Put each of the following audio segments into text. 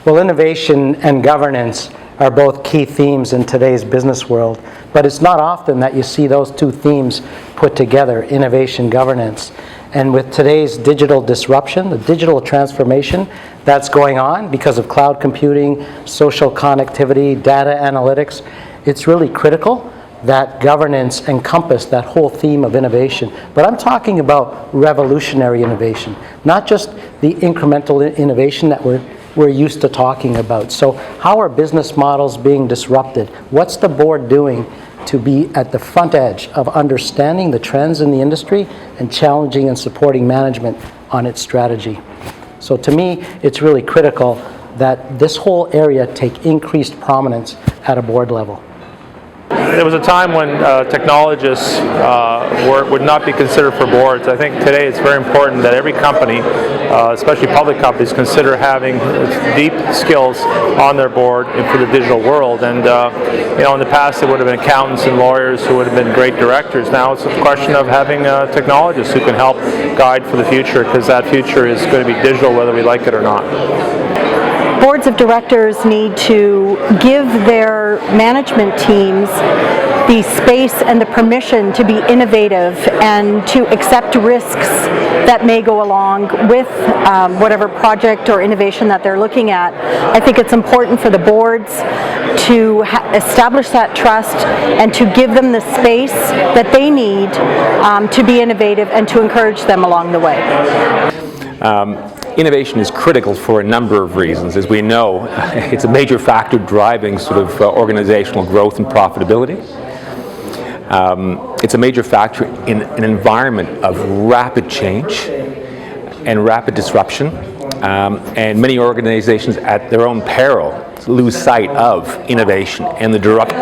Well, innovation and governance are both key themes in today's business world, but it's not often that you see those two themes put together, innovation, governance. And with today's digital disruption, the digital transformation that's going on because of cloud computing, social connectivity, data analytics, it's really critical that governance encompass that whole theme of innovation. But I'm talking about revolutionary innovation, not just the incremental innovation that we're used to talking about. So how are business models being disrupted? What's the board doing to be at the front edge of understanding the trends in the industry and challenging and supporting management on its strategy? So to me, it's really critical that this whole area take increased prominence at a board level. There was a time when technologists would not be considered for boards. I think today it's very important that every company, especially public companies, consider having deep skills on their board for the digital world. And in the past it would have been accountants and lawyers who would have been great directors. Now it's a question of having technologists who can help guide for the future, because that future is going to be digital whether we like it or not. Boards of directors need to give their management teams the space and the permission to be innovative and to accept risks that may go along with whatever project or innovation that they're looking at. I think it's important for the boards to establish that trust and to give them the space that they need to be innovative and to encourage them along the way. Innovation is critical for a number of reasons. As we know, it's a major factor driving sort of organizational growth and profitability. It's a major factor in an environment of rapid change and rapid disruption, and many organizations at their own peril lose sight of innovation and the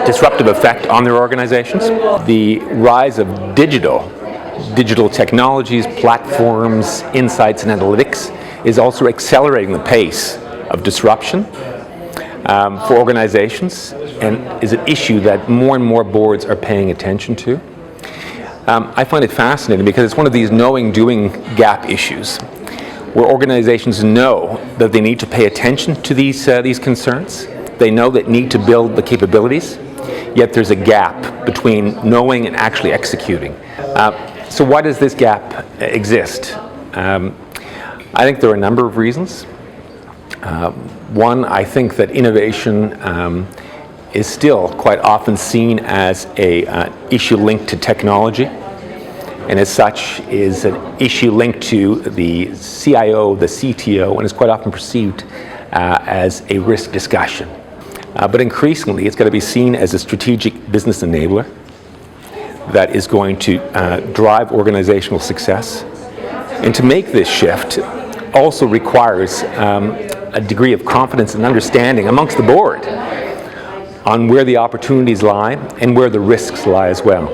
disruptive effect on their organizations. The rise of digital technologies, platforms, insights, and analytics is also accelerating the pace of disruption for organizations, and is an issue that more and more boards are paying attention to. I find it fascinating because it's one of these knowing-doing gap issues where organizations know that they need to pay attention to these concerns. They know that need to build the capabilities, yet there's a gap between knowing and actually executing. So why does this gap exist? I think there are a number of reasons. One, I think that innovation is still quite often seen as an issue linked to technology, and as such is an issue linked to the CIO, the CTO, and is quite often perceived as a risk discussion. But increasingly, it's got to be seen as a strategic business enabler that is going to drive organizational success. And to make this shift also requires a degree of confidence and understanding amongst the board on where the opportunities lie and where the risks lie as well.